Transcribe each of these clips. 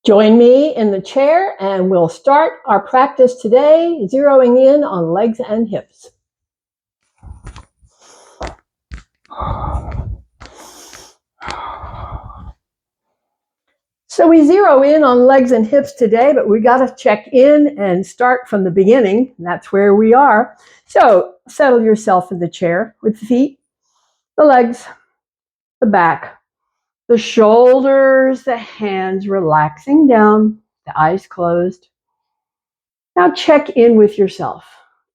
Join me in the chair and we'll start our practice today, zeroing in on legs and hips. So we zero in on legs and hips today, but we got to check in and start from the beginning. That's where we are. So settle yourself in the chair with the feet, the legs, the back, the shoulders, the hands relaxing down, the eyes closed. Now check in with yourself.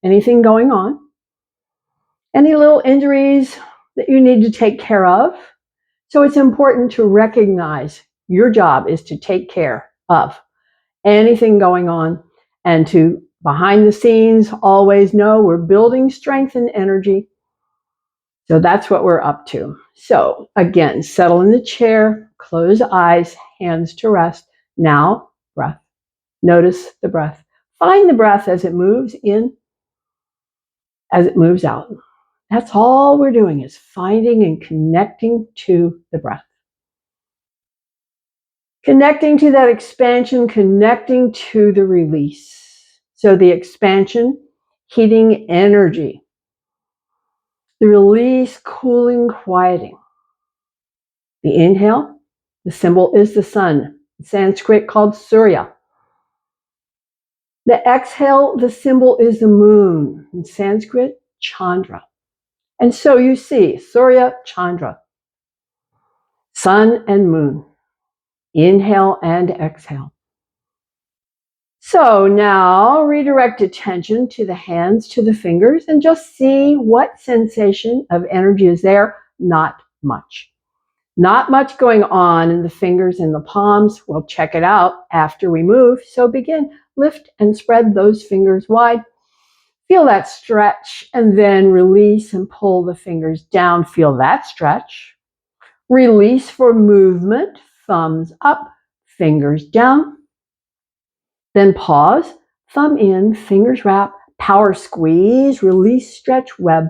Anything going on? Any little injuries that you need to take care of? So it's important to recognize your job is to take care of anything going on and to behind the scenes always know we're building strength and energy. So that's what we're up to. So again, settle in the chair, close eyes, hands to rest. Now, breath. Notice the breath. Find the breath as it moves in, as it moves out. That's all we're doing is finding and connecting to the breath. Connecting to that expansion, connecting to the release. So the expansion, heating energy. The release, cooling, quieting. The inhale, the symbol is the sun, in Sanskrit called Surya. The exhale, the symbol is the moon, in Sanskrit, Chandra. And so you see, Surya, Chandra, sun and moon. Inhale and exhale. So now redirect attention to the hands, to the fingers, and just see what sensation of energy is there. Not much. Not much going on in the fingers and the palms. We'll check it out after we move. So begin, lift and spread those fingers wide. Feel that stretch and then release and pull the fingers down. Feel that stretch. Release for movement, thumbs up, fingers down. Then pause, thumb in, fingers wrap, power squeeze, release, stretch, web.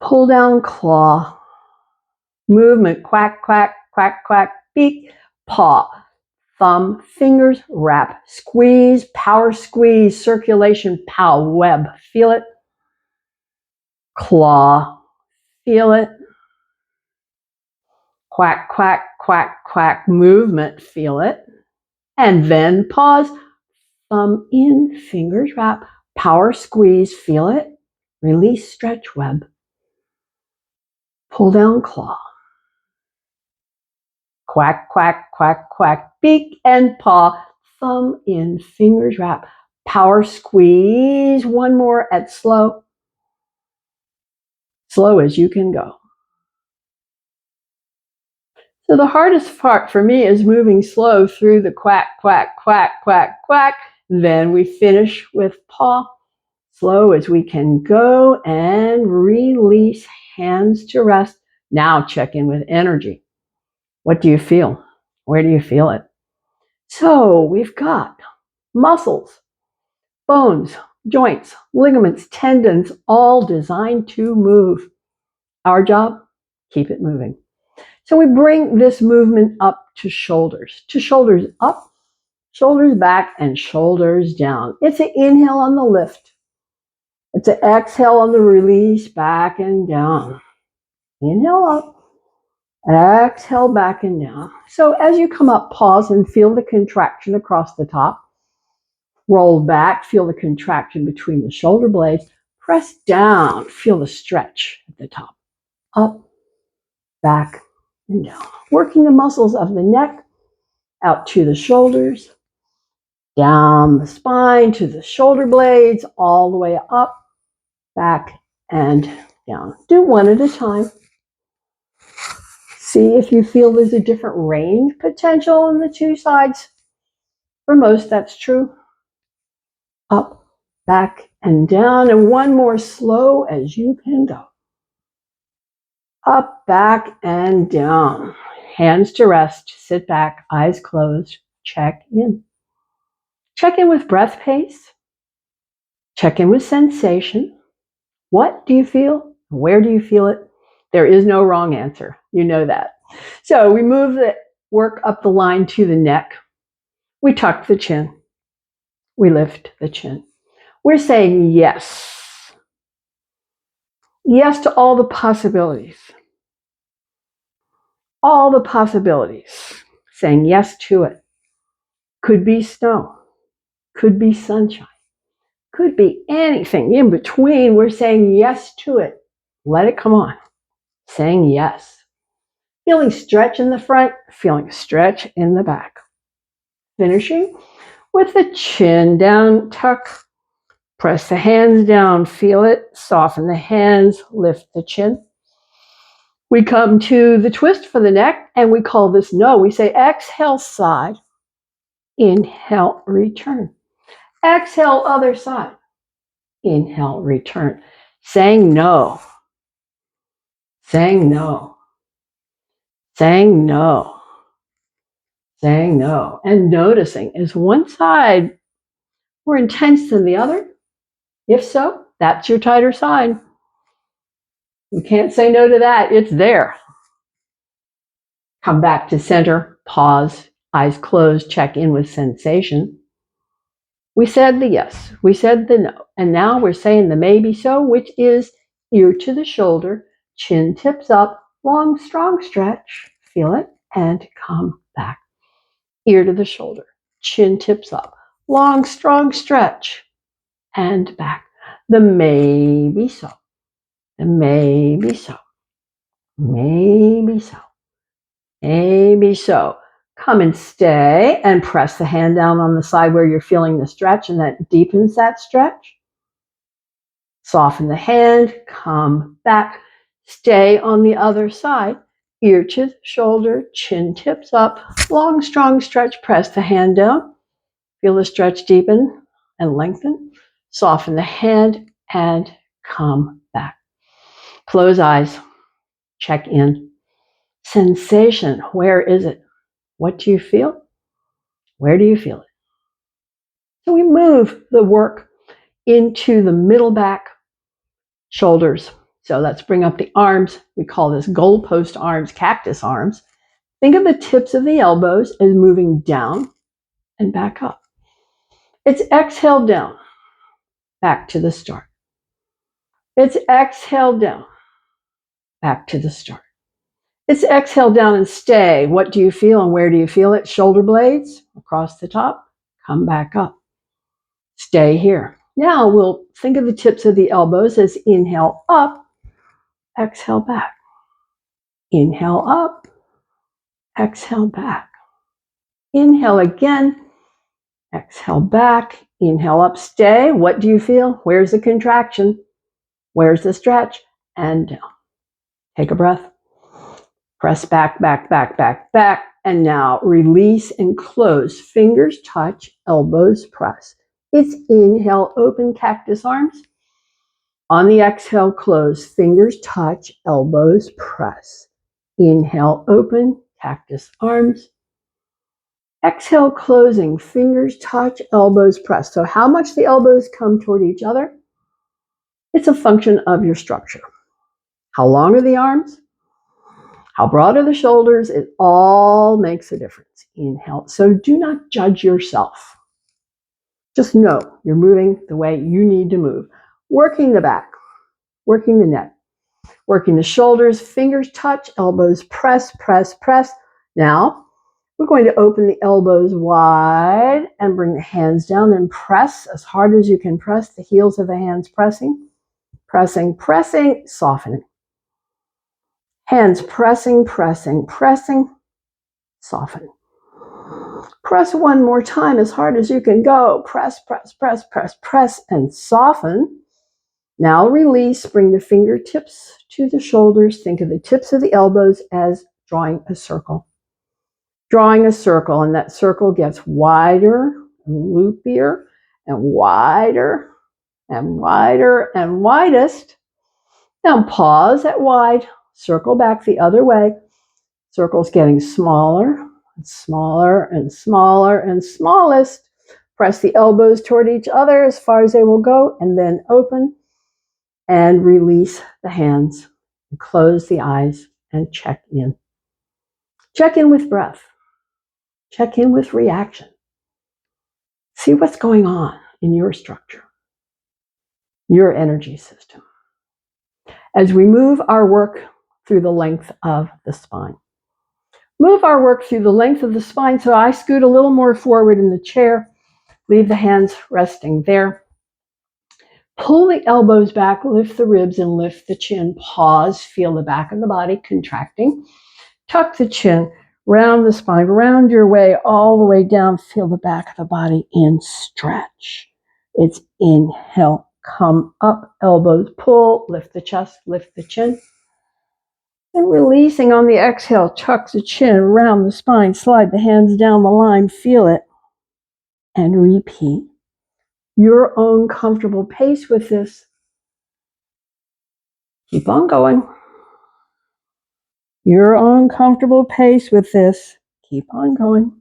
Pull down, claw. Movement, quack, quack, quack, quack, beak, paw. Thumb, fingers, wrap, squeeze, power squeeze, circulation, pow, web. Feel it. Claw, feel it. Quack, quack, quack, quack, movement, feel it. And then pause, thumb in, fingers wrap, power squeeze, feel it. Release, stretch, web. Pull down, claw. Quack, quack, quack, quack, beak and paw, thumb in, fingers wrap, power squeeze. One more at slow. Slow as you can go. So the hardest part for me is moving slow through the quack, quack, quack, quack, quack. Then we finish with paw. Slow as we can go and release, hands to rest. Now check in with energy. What do you feel? Where do you feel it? So we've got muscles, bones, joints, ligaments, tendons, all designed to move. Our job, keep it moving. So we bring this movement up to shoulders up, shoulders back, and shoulders down. It's an inhale on the lift. It's an exhale on the release, back and down. Inhale up, exhale back and down. So as you come up, pause and feel the contraction across the top. Roll back, feel the contraction between the shoulder blades. Press down, feel the stretch at the top. Up, back, and down. Working the muscles of the neck out to the shoulders, down the spine to the shoulder blades, all the way up, back, and down. Do one at a time. See if you feel there's a different range potential in the two sides. For most, that's true. Up, back, and down. And one more, slow as you can go. Up, back, and down. Hands to rest. Sit back, eyes closed. Check in. Check in with breath pace. Check in with sensation. What do you feel? Where do you feel it? There is no wrong answer. You know that. So we move the work up the line to the neck. We tuck the chin. We lift the chin. We're saying yes. Yes to all the possibilities. All the possibilities. Saying yes to it. Could be snow. Could be sunshine. Could be anything in between. We're saying yes to it. Let it come on. Saying yes. Feeling stretch in the front, feeling stretch in the back. Finishing with the chin down, tuck. Press the hands down, feel it. Soften the hands, lift the chin. We come to the twist for the neck, and we call this no. We say exhale, side. Inhale, return. Exhale, other side. Inhale, return. Saying no. Saying no. Saying no. Saying no. And noticing, is one side more intense than the other? If so, that's your tighter side. You can't say no to that. It's there. Come back to center, pause, eyes closed, check in with sensation. We said the yes, we said the no, and now we're saying the maybe so, which is ear to the shoulder, chin tips up, long, strong stretch, feel it, and come back. Ear to the shoulder, chin tips up, long, strong stretch, and back. The maybe so, the maybe so, maybe so. Maybe so. Come and stay and press the hand down on the side where you're feeling the stretch, and that deepens that stretch. Soften the hand, come back, stay on the other side, ear to the shoulder, chin tips up, long, strong stretch, press the hand down. Feel the stretch deepen and lengthen. Soften the hand and come back. Close eyes, check in. Sensation, where is it? What do you feel? Where do you feel it? So we move the work into the middle back, shoulders. So let's bring up the arms. We call this goalpost arms, cactus arms. Think of the tips of the elbows as moving down and back up. It's exhale down, back to the start. It's exhale down, back to the start. It's exhale down and stay. What do you feel and where do you feel it? Shoulder blades across the top, come back up. Stay here. Now we'll think of the tips of the elbows as inhale up, exhale back. Inhale up, exhale back. Inhale again, exhale back. Inhale up, stay. What do you feel? Where's the contraction? Where's the stretch? And down. Take a breath. Press back, back, back, back, back. And now release and close. Fingers touch, elbows press. It's inhale, open cactus arms. On the exhale, close. Fingers touch, elbows press. Inhale, open, cactus arms. Exhale, closing. Fingers touch, elbows press. So how much the elbows come toward each other? It's a function of your structure. How long are the arms? How broad are the shoulders? It all makes a difference. Inhale. So do not judge yourself. Just know you're moving the way you need to move. Working the back, working the neck, working the shoulders, fingers touch, elbows press, press, press. Now, we're going to open the elbows wide and bring the hands down and press as hard as you can press, the heels of the hands pressing, pressing, pressing, softening. Hands pressing, pressing, pressing, softening. Press one more time as hard as you can go. Press, press, press, press, press, and soften. Now release, bring the fingertips to the shoulders. Think of the tips of the elbows as drawing a circle. Drawing a circle, and that circle gets wider and loopier and wider and wider and widest. Now pause at wide, circle back the other way. Circle's getting smaller and smaller and smaller and smallest. Press the elbows toward each other as far as they will go, and then open and release the hands. And close the eyes and check in. Check in with breath. Check in with reaction. See what's going on in your structure, your energy system, as we move our work through the length of the spine. Move our work through the length of the spine, so I scoot a little more forward in the chair. Leave the hands resting there. Pull the elbows back, lift the ribs and lift the chin. Pause, feel the back of the body contracting. Tuck the chin, round the spine, round your way all the way down. Feel the back of the body in, stretch. It's inhale, come up, elbows pull, lift the chest, lift the chin. And releasing on the exhale, tuck the chin, round the spine, slide the hands down the line, feel it, and repeat. Your own comfortable pace with this. Keep on going. Your own comfortable pace with this. Keep on going.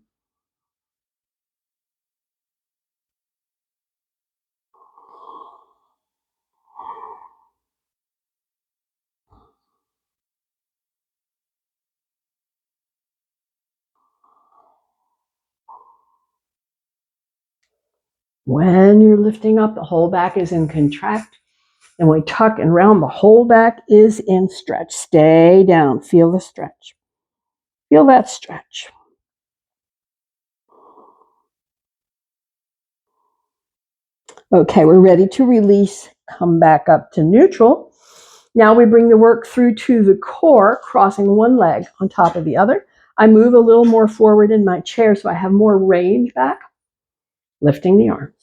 When you're lifting up, the whole back is in contract. And we tuck and round, the whole back is in stretch. Stay down. Feel the stretch. Feel that stretch. Okay, we're ready to release. Come back up to neutral. Now we bring the work through to the core, crossing one leg on top of the other. I move a little more forward in my chair so I have more range back. Lifting the arms.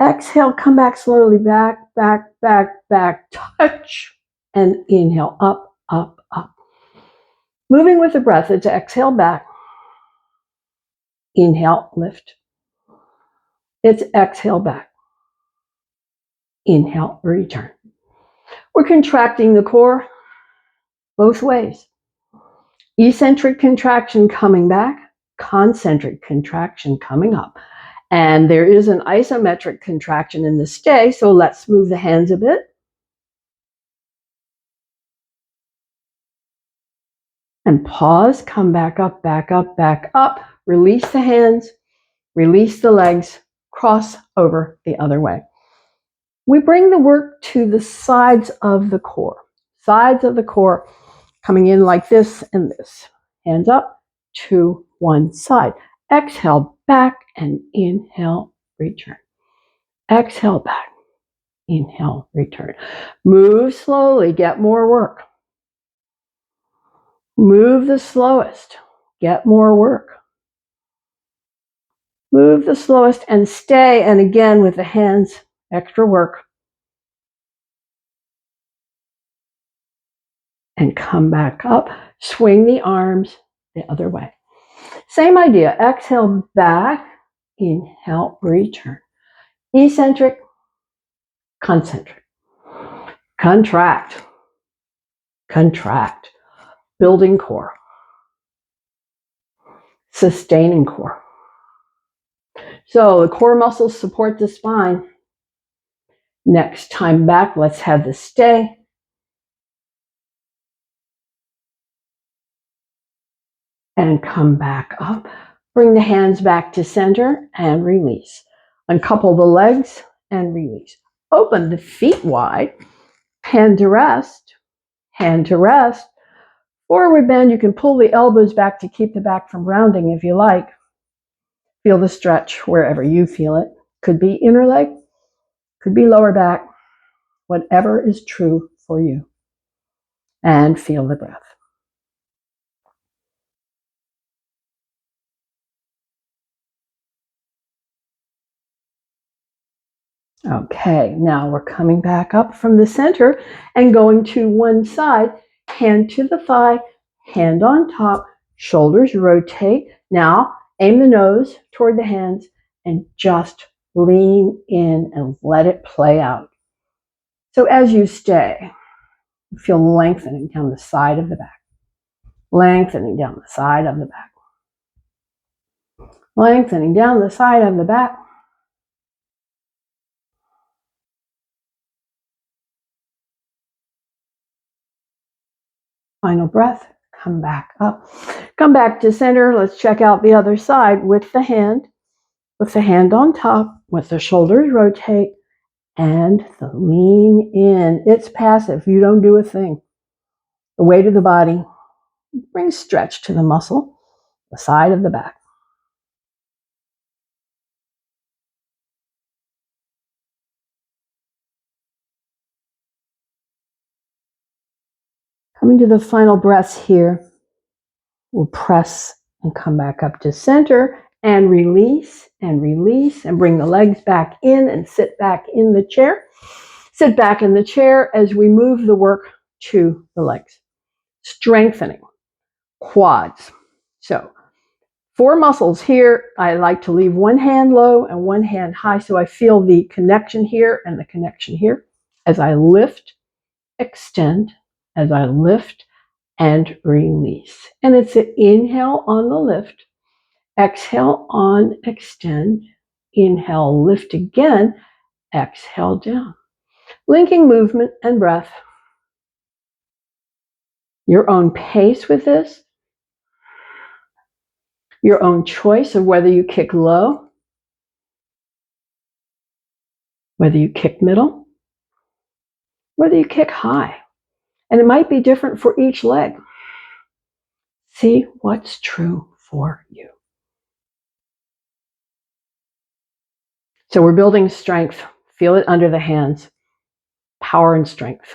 Exhale, come back slowly, back, back, back, back, touch, and inhale, up, up, up. Moving with the breath, it's exhale back, inhale, lift. It's exhale back, inhale, return. We're contracting the core both ways. Eccentric contraction coming back, concentric contraction coming up. And there is an isometric contraction in the stay, so let's move the hands a bit. And pause, come back up, back up, back up. Release the hands, release the legs, cross over the other way. We bring the work to the sides of the core. Sides of the core coming in like this and this. Hands up to one side. Exhale back and inhale, return. Exhale back, inhale, return. Move slowly, get more work. Move the slowest, get more work. Move the slowest and stay, and again with the hands, extra work. And come back up, swing the arms the other way. Same idea, exhale back, inhale, return. Eccentric, concentric. Contract, contract. Building core. Sustaining core. So the core muscles support the spine. Next time back, let's have the stay. And come back up. Bring the hands back to center and release. Uncouple the legs and release. Open the feet wide. Hand to rest. Hand to rest. Forward bend, you can pull the elbows back to keep the back from rounding if you like. Feel the stretch wherever you feel it. Could be inner leg, could be lower back, whatever is true for you. And feel the breath. Okay, now we're coming back up from the center and going to one side, hand to the thigh, hand on top, shoulders rotate. Now aim the nose toward the hands and just lean in and let it play out. So as you stay, you feel lengthening down the side of the back, lengthening down the side of the back, lengthening down the side of the back. Final breath, come back up. Come back to center. Let's check out the other side with the hand on top, with the shoulders rotate, and the lean in. It's passive. You don't do a thing. The weight of the body brings stretch to the muscle, the side of the back. Coming to the final breaths here, we'll press and come back up to center and release and bring the legs back in and sit back in the chair. Sit back in the chair as we move the work to the legs. Strengthening quads. So 4 muscles here. I like to leave one hand low and one hand high so I feel the connection here and the connection here as I lift, extend, as I lift and release. And it's an inhale on the lift, exhale on extend, inhale, lift again, exhale down. Linking movement and breath. Your own pace with this. Your own choice of whether you kick low, whether you kick middle, whether you kick high. And it might be different for each leg. See what's true for you. So we're building strength. Feel it under the hands. Power and strength.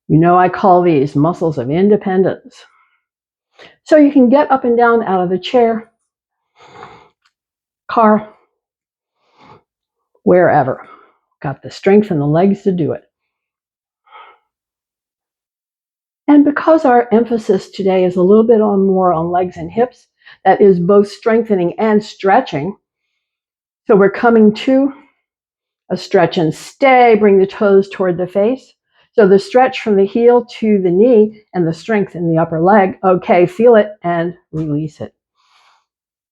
You know I call these muscles of independence. So you can get up and down out of the chair, car, wherever. Got the strength and the legs to do it. And because our emphasis today is a little bit more on legs and hips, that is both strengthening and stretching. So we're coming to a stretch and stay, bring the toes toward the face. So the stretch from the heel to the knee and the strength in the upper leg. Okay, feel it and release it.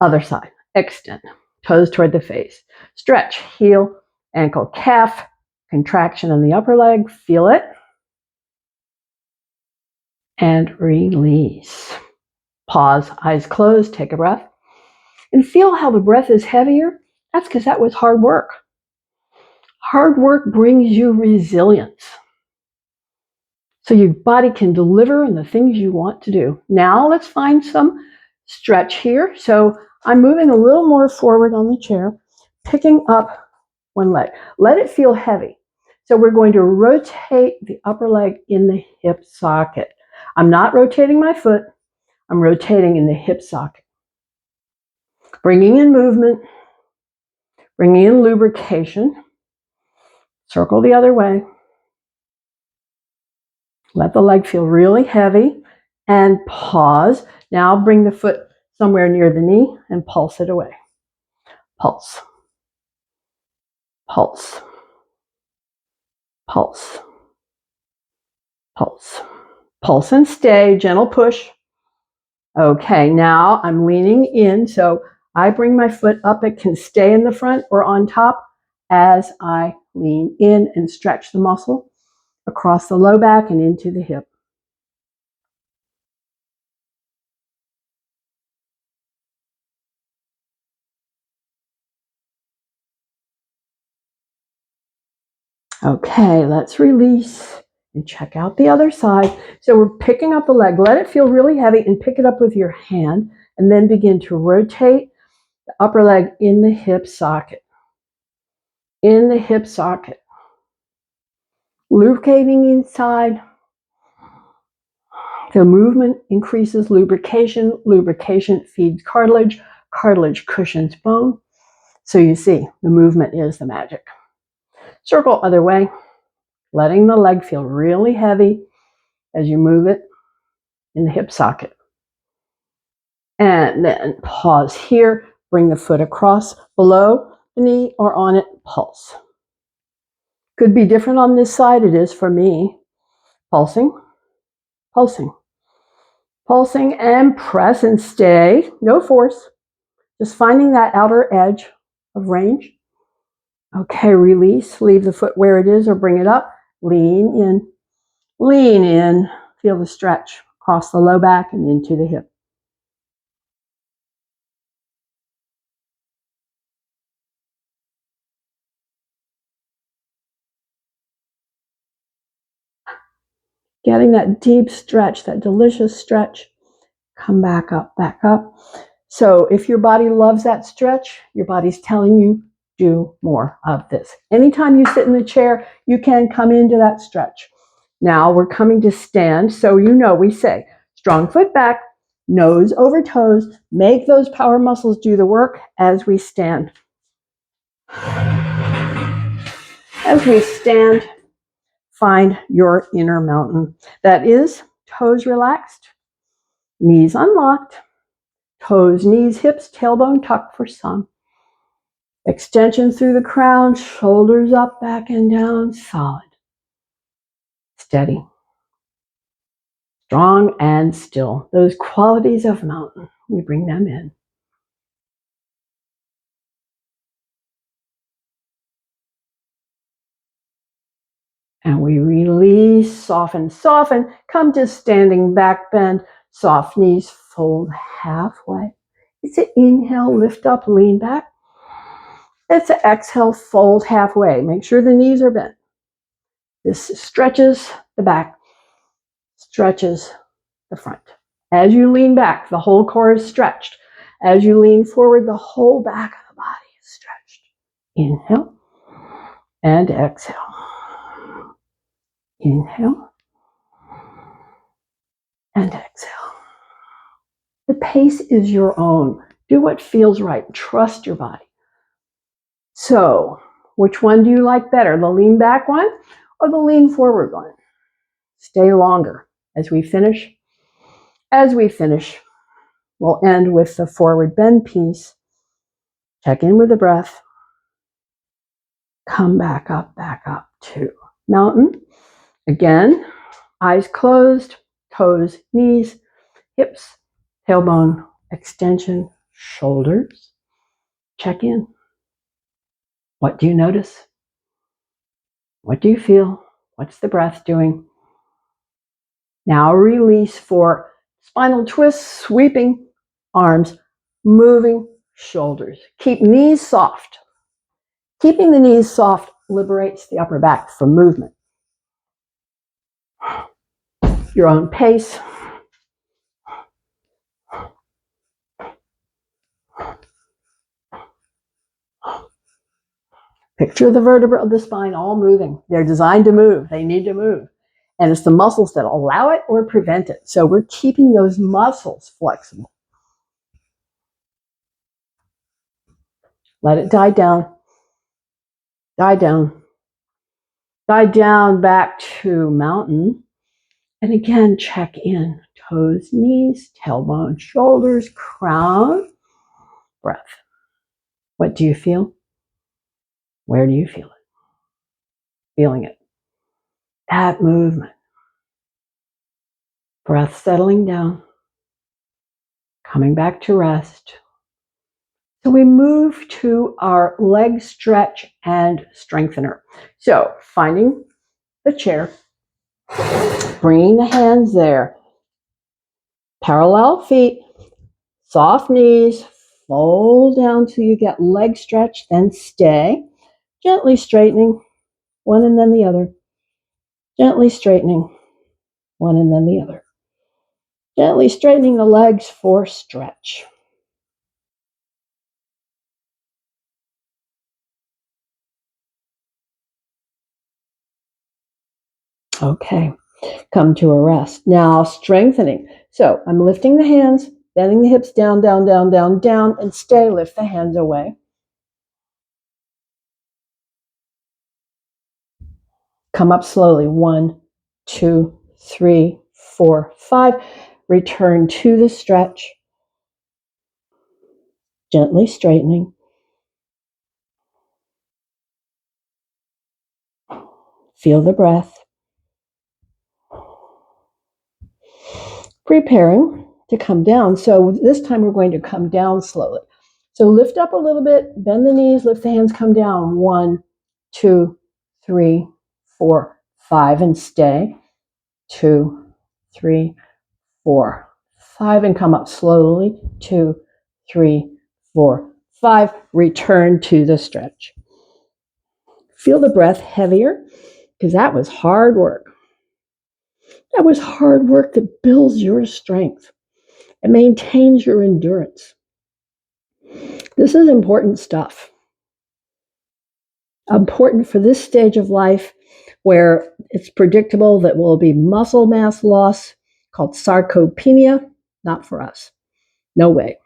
Other side, extend, toes toward the face. Stretch, heel, ankle, calf, contraction in the upper leg, feel it. And release. Pause, eyes closed, take a breath. And feel how the breath is heavier. That's because that was hard work. Hard work brings you resilience. So your body can deliver on the things you want to do. Now let's find some stretch here. So I'm moving a little more forward on the chair, picking up one leg. Let it feel heavy. So we're going to rotate the upper leg in the hip socket. I'm not rotating my foot. I'm rotating in the hip socket. Bringing in movement, bringing in lubrication. Circle the other way. Let the leg feel really heavy and pause. Now bring the foot somewhere near the knee and pulse it away. Pulse. Pulse. Pulse. Pulse. Pulse and stay. Gentle push. Okay, now I'm leaning in. So I bring my foot up. It can stay in the front or on top as I lean in and stretch the muscle across the low back and into the hip. Okay, let's release and check out the other side. So we're picking up the leg. Let it feel really heavy and pick it up with your hand and then begin to rotate the upper leg in the hip socket. In the hip socket. Lubricating inside. The movement increases lubrication. Lubrication feeds cartilage. Cartilage cushions bone. So you see, the movement is the magic. Circle other way, letting the leg feel really heavy as you move it in the hip socket. And then pause here, bring the foot across below the knee or on it, pulse. Could be different on this side, it is for me. Pulsing, pulsing, pulsing, and press and stay. No force, just finding that outer edge of range. Okay, release, leave the foot where it is or bring it up. Lean in, feel the stretch across the low back and into the hip. Getting that deep stretch, that delicious stretch. Come back up, back up. So if your body loves that stretch, your body's telling you, do more of this. Anytime you sit in the chair, you can come into that stretch. Now we're coming to stand. So you know we say, strong foot back, nose over toes, make those power muscles do the work as we stand. As we stand, find your inner mountain. That is toes relaxed, knees unlocked, toes, knees, hips, tailbone tucked for some. Extension through the crown, shoulders up, back and down, solid. Steady. Strong and still. Those qualities of mountain, we bring them in. And we release, soften, soften. Come to standing back bend. Soft knees, fold halfway. It's an inhale, lift up, lean back. It's an exhale, fold halfway. Make sure the knees are bent. This stretches the back, stretches the front. As you lean back, the whole core is stretched. As you lean forward, the whole back of the body is stretched. Inhale and exhale. Inhale and exhale. The pace is your own. Do what feels right. Trust your body. So, which one do you like better? The lean back one or the lean forward one? Stay longer as we finish. As we finish, we'll end with the forward bend piece. Check in with the breath. Come back up to mountain. Again, eyes closed, toes, knees, hips, tailbone, extension, shoulders. Check in. What do you notice? What do you feel? What's the breath doing? Now release for spinal twists, sweeping arms, moving shoulders. Keep knees soft. Keeping the knees soft liberates the upper back from movement. Your own pace. Picture the vertebrae of the spine all moving. They're designed to move. They need to move. And it's the muscles that allow it or prevent it. So we're keeping those muscles flexible. Let it die down. Die down. Die down back to mountain. And again, check in. Toes, knees, tailbone, shoulders, crown, breath. What do you feel? Where do you feel it? Feeling it. That movement. Breath settling down. Coming back to rest. So we move to our leg stretch and strengthener. So finding the chair, bringing the hands there, parallel feet, soft knees, fold down till you get leg stretch, then stay, gently straightening one and then the other, gently straightening one and then the other, gently straightening the legs for stretch. Okay, come to a rest. Now strengthening. So I'm lifting the hands, bending the hips down, down, down, down, down, and stay. Lift the hands away. Come up slowly. 1, 2, 3, 4, 5. Return to the stretch. Gently straightening. Feel the breath. Preparing to come down. So this time we're going to come down slowly. So lift up a little bit, bend the knees, lift the hands, come down. 1, 2, 3, 4, 5, and stay. 2, 3, 4, 5, and come up slowly. 2, 3, 4, 5. Return to the stretch. Feel the breath heavier, because that was hard work. That was hard work that builds your strength. It maintains your endurance. This is important stuff. Important for this stage of life where it's predictable that will be muscle mass loss called sarcopenia. Not for us. No way.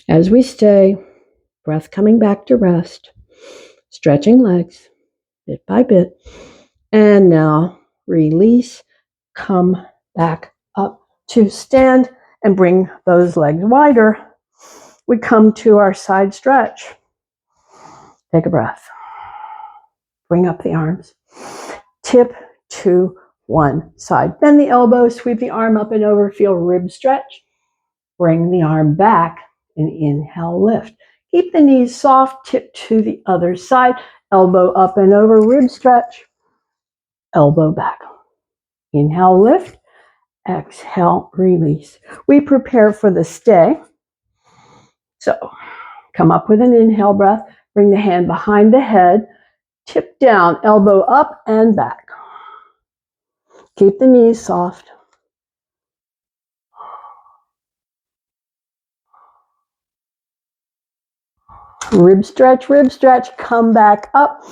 As we stay, breath coming back to rest, stretching legs bit by bit, and now release, come back up to stand and bring those legs wider. We come to our side stretch. Take a breath. Bring up the arms. Tip to one side. Bend the elbow, sweep the arm up and over, feel rib stretch. Bring the arm back and inhale, lift. Keep the knees soft, tip to the other side. Elbow up and over, rib stretch. Elbow back. Inhale, lift. Exhale, release. We prepare for the stay. So come up with an inhale breath. Bring the hand behind the head. Tip down, elbow up and back. Keep the knees soft. Rib stretch, come back up.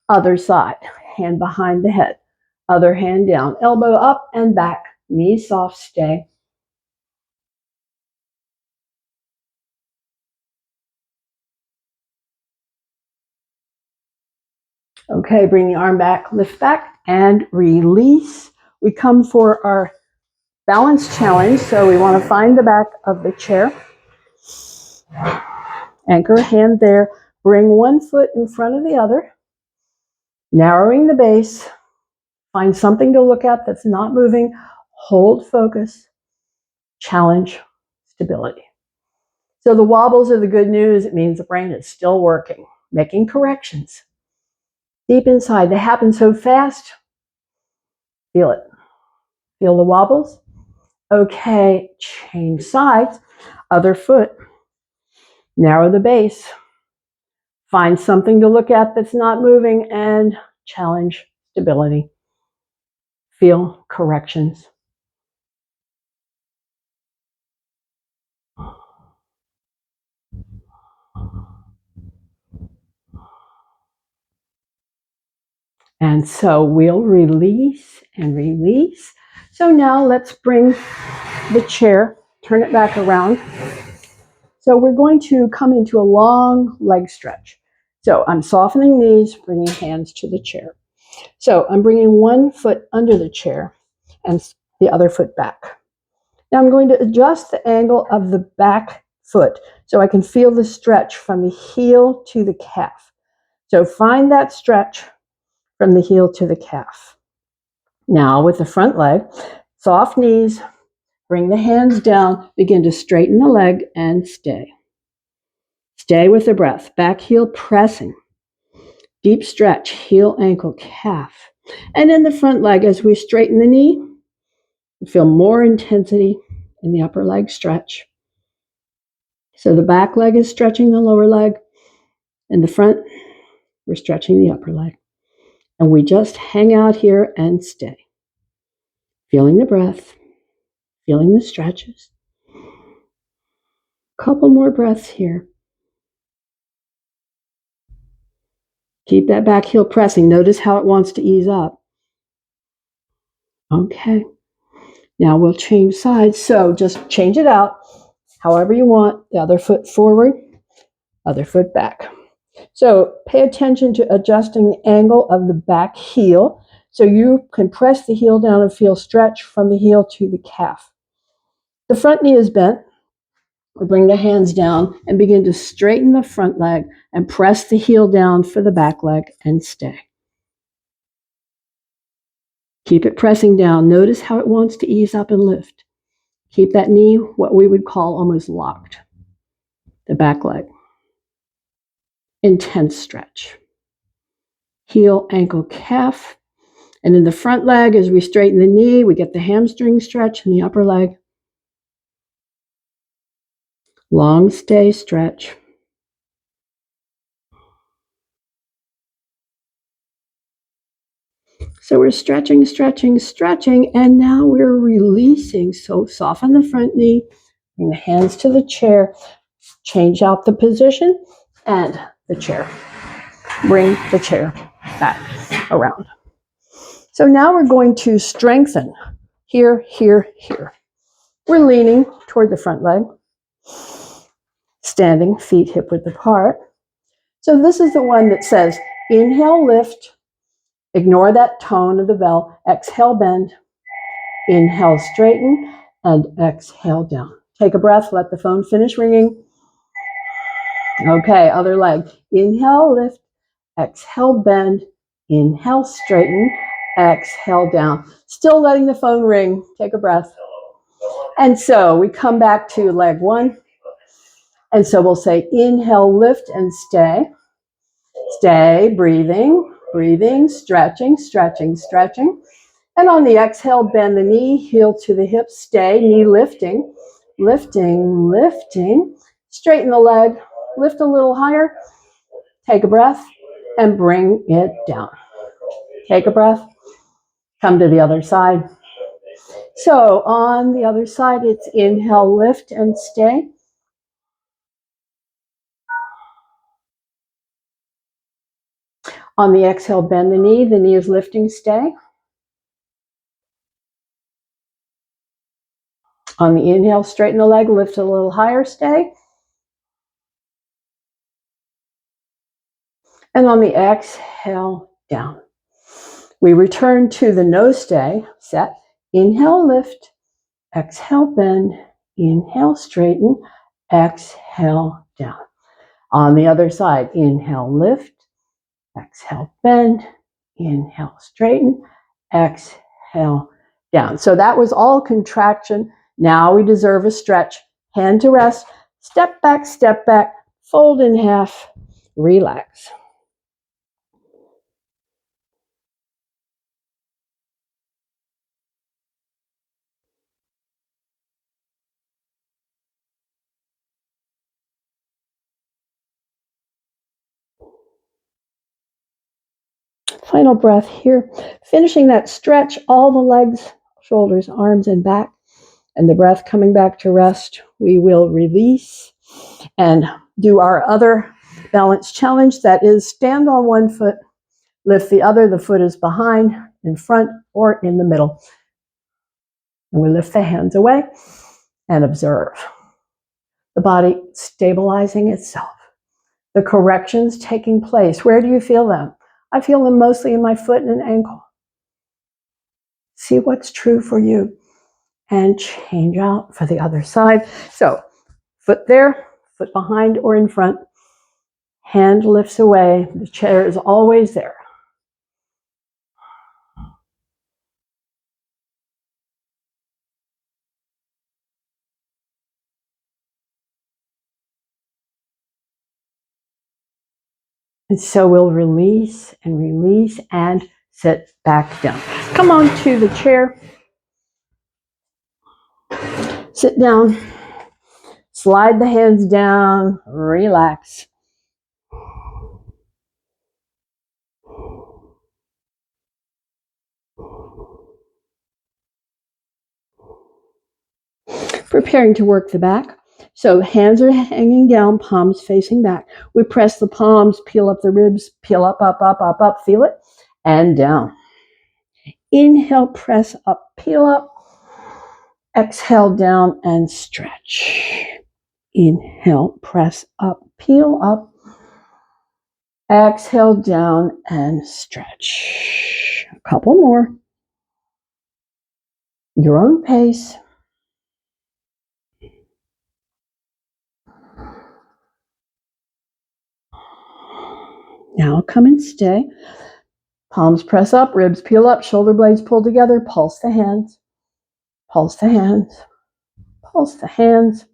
Other side, hand behind the head. Other hand down, elbow up and back. Knees soft, stay. Okay, bring the arm back, lift back, and release. We come for our balance challenge, so we want to find the back of the chair. Anchor a hand there. Bring one foot in front of the other. Narrowing the base. Find something to look at that's not moving. Hold focus. Challenge stability. So the wobbles are the good news. It means the brain is still working, making corrections. Deep inside, they happen so fast. Feel it. Feel the wobbles. Okay, change sides. Other foot. Narrow the base. Find something to look at that's not moving and challenge stability. Feel corrections. And so we'll release and release. So now let's bring the chair, turn it back around. So we're going to come into a long leg stretch. So I'm softening knees, bringing hands to the chair. So I'm bringing one foot under the chair and the other foot back. Now I'm going to adjust the angle of the back foot so I can feel the stretch from the heel to the calf. So find that stretch from the heel to the calf. Now with the front leg, soft knees, bring the hands down, begin to straighten the leg and stay. Stay with the breath. Back heel pressing. Deep stretch, heel, ankle, calf. And in the front leg, as we straighten the knee, feel more intensity in the upper leg stretch. So the back leg is stretching the lower leg. In the front, we're stretching the upper leg. And we just hang out here and stay. Feeling the breath, feeling the stretches. Couple more breaths here. Keep that back heel pressing. Notice how it wants to ease up. Okay. Now we'll change sides. So just change it out however you want. The other foot forward, other foot back. So pay attention to adjusting the angle of the back heel so you can press the heel down and feel stretch from the heel to the calf. The front knee is bent. We'll bring the hands down and begin to straighten the front leg and press the heel down for the back leg and stay. Keep it pressing down. Notice how it wants to ease up and lift. Keep that knee, what we would call almost locked. The back leg. Intense stretch. Heel, ankle, calf. And in the front leg, as we straighten the knee, we get the hamstring stretch in the upper leg. Long stay stretch. So we're stretching, stretching, stretching, and now we're releasing. So soften the front knee, bring the hands to the chair, change out the position, and the chair. Bring the chair back around. So now we're going to strengthen here, here, here. We're leaning toward the front leg, standing, feet hip width apart. So this is the one that says, inhale, lift, ignore that tone of the bell, exhale, bend, inhale, straighten, and exhale down. Take a breath, let the phone finish ringing. Okay, other leg. Inhale, lift, exhale, bend, inhale, straighten, exhale down. Still letting the phone ring. Take a breath. And so we come back to leg one. And so we'll say inhale, lift, and stay. Stay, breathing, breathing, stretching, stretching, stretching. And on the exhale, bend the knee, heel to the hip, stay, knee lifting, lifting, lifting. Straighten the leg, lift a little higher. Take a breath and bring it down. Take a breath. Come to the other side. So on the other side, it's inhale, lift, and stay. On the exhale, bend the knee is lifting, stay. On the inhale, straighten the leg, lift a little higher, stay. And on the exhale, down. We return to the no stay, set. Inhale, lift, exhale, bend, inhale, straighten, exhale, down. On the other side, inhale, lift, exhale, bend, inhale, straighten, exhale, down. So that was all contraction. Now we deserve a stretch. Hand to rest, step back, fold in half, relax. Final breath here. Finishing that stretch, all the legs, shoulders, arms, and back. And the breath coming back to rest. We will release and do our other balance challenge. That is stand on one foot, lift the other. The foot is behind, in front, or in the middle. And we lift the hands away and observe. The body stabilizing itself. The corrections taking place. Where do you feel them? I feel them mostly in my foot and ankle. See what's true for you and change out for the other side. So foot there, foot behind or in front. Hand lifts away. The chair is always there. And so we'll release and sit back down. Come on to the chair. Sit down. Slide the hands down. Relax. Preparing to work the back. So hands are hanging down, palms facing back. We press the palms, peel up the ribs, peel up, feel it, and down. Inhale, press up, peel up. Exhale, down and stretch. Inhale, press up, peel up. Exhale, down and stretch. A couple more. Your own pace. Now come and stay. Palms press up, ribs peel up, shoulder blades pull together. Pulse the hands. Pulse the hands. Pulse the hands.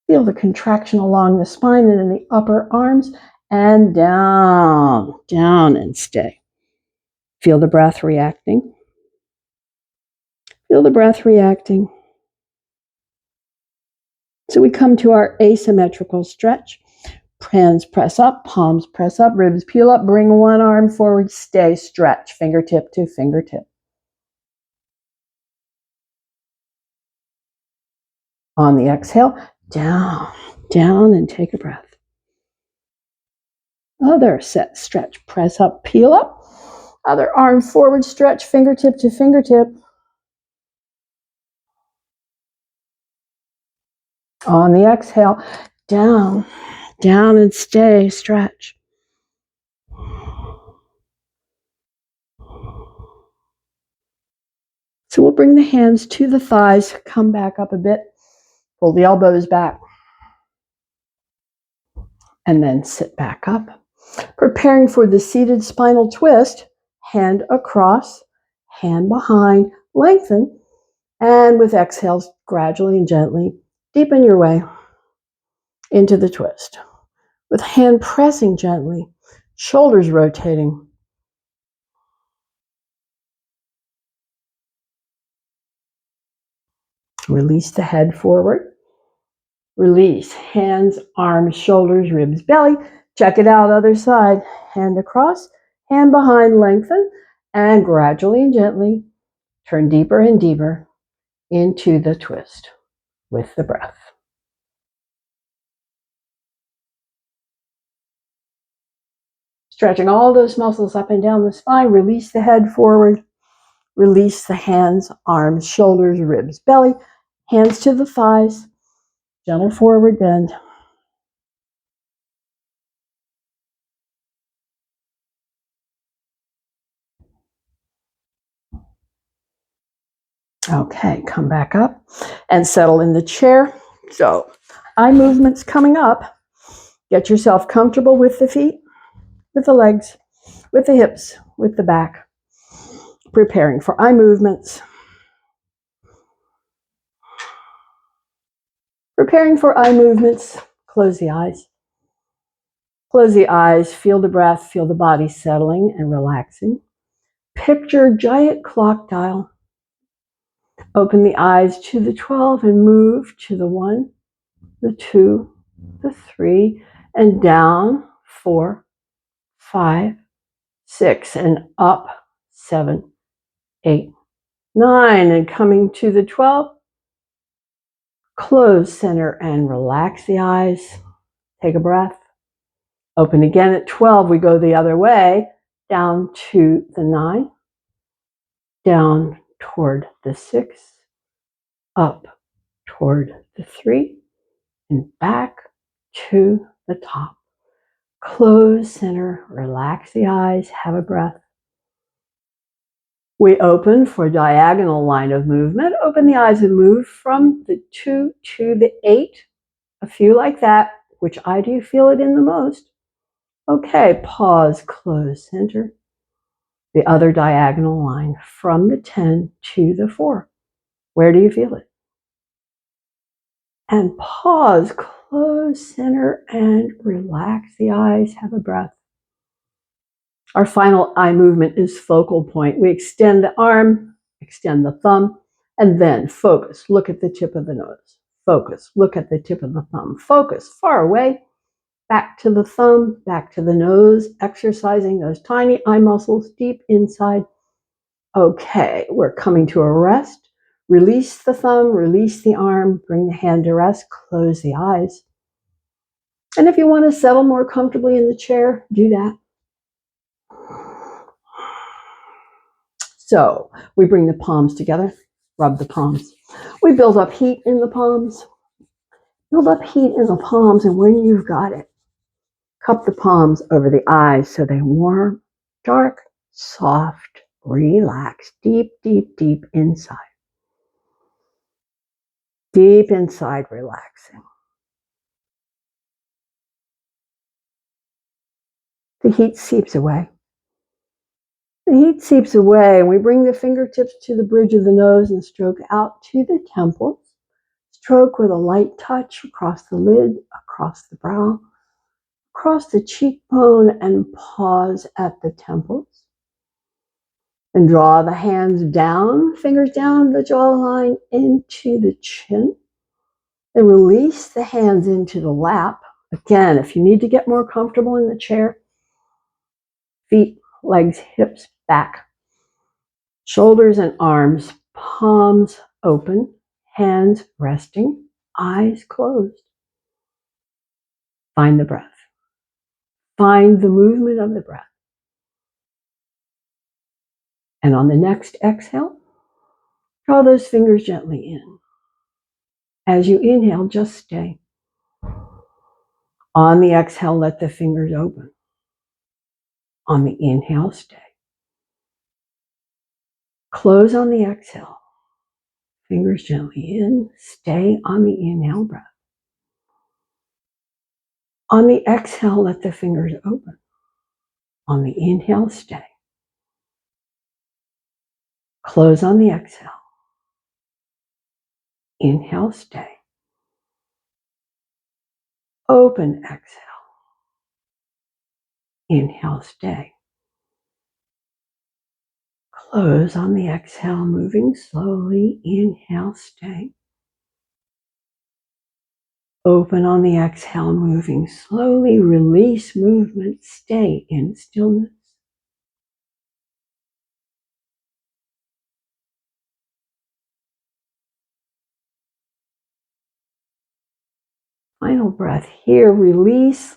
Feel the contraction along the spine and in the upper arms. And down, down and stay. Feel the breath reacting. Feel the breath reacting. So we come to our asymmetrical stretch. Hands press up, palms press up, ribs peel up, bring one arm forward, stay, stretch, fingertip to fingertip. On the exhale, down, down, and take a breath. Other set, stretch, press up, peel up. Other arm forward, stretch, fingertip to fingertip. On the exhale, down, down, and stay, stretch. So we'll bring the hands to the thighs, come back up a bit, pull the elbows back, and then sit back up. Preparing for the seated spinal twist, hand across, hand behind, lengthen, and with exhales, gradually and gently, deepen your way into the twist. With hand pressing gently, shoulders rotating. Release the head forward. Release, hands, arms, shoulders, ribs, belly. Check it out, other side. Hand across, hand behind, lengthen, and gradually and gently turn deeper and deeper into the twist with the breath. Stretching all those muscles up and down the spine. Release the head forward. Release the hands, arms, shoulders, ribs, belly. Hands to the thighs. Gentle forward bend. Okay, come back up and settle in the chair. So, eye movements coming up. Get yourself comfortable with the feet, with the legs, with the hips, with the back. Preparing for eye movements. Preparing for eye movements. Close the eyes. Close the eyes, feel the breath, feel the body settling and relaxing. Picture giant clock dial. Open the eyes to the 12 and move to the 1, the 2, the 3, and down 4, 5, 6, and up 7, 8, 9, and coming to the 12. Close center and relax the eyes. Take a breath. Open again at 12. We go the other way, down to the 9, down toward the 6, up toward the 3, and back to the top. Close center, relax the eyes, have a breath. We open for diagonal line of movement. Open the eyes and move from the 2 to the 8. A few like that. Which eye do you feel it in the most? Okay, pause, close center. The other diagonal line from the 10 to the 4. Where do you feel it? And pause, close center, and relax the eyes. Have a breath. Our final eye movement is focal point. We extend the arm, extend the thumb, and then focus. Look at the tip of the nose. Focus. Look at the tip of the thumb. Focus. Far away. Back to the thumb, back to the nose, exercising those tiny eye muscles deep inside. Okay, we're coming to a rest. Release the thumb, release the arm, bring the hand to rest, close the eyes. And if you want to settle more comfortably in the chair, do that. So we bring the palms together, rub the palms. We build up heat in the palms. Build up heat in the palms, and when you've got it, cup the palms over the eyes so they're warm, dark, soft, relaxed, deep, deep, deep inside. Deep inside, relaxing. The heat seeps away. The heat seeps away, and we bring the fingertips to the bridge of the nose and stroke out to the temples. Stroke with a light touch across the lid, across the brow, across the cheekbone, and pause at the temples. And draw the hands down, fingers down the jawline into the chin. And release the hands into the lap. Again, if you need to get more comfortable in the chair, feet, legs, hips, back. Shoulders and arms, palms open, hands resting, eyes closed. Find the breath. Find the movement of the breath. And on the next exhale, draw those fingers gently in. As you inhale, just stay. On the exhale, let the fingers open. On the inhale, stay. Close on the exhale. Fingers gently in. Stay on the inhale breath. On the exhale, let the fingers open. On the inhale, stay. Close on the exhale. Inhale, stay. Open, exhale. Inhale, stay. Close on the exhale, moving slowly. Inhale, stay. Open on the exhale, moving slowly. Release movement. Stay in stillness. Final breath here. Release.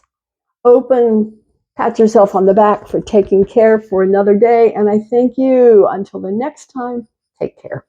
Open. Pat yourself on the back for taking care for another day. And I thank you. Until the next time, take care.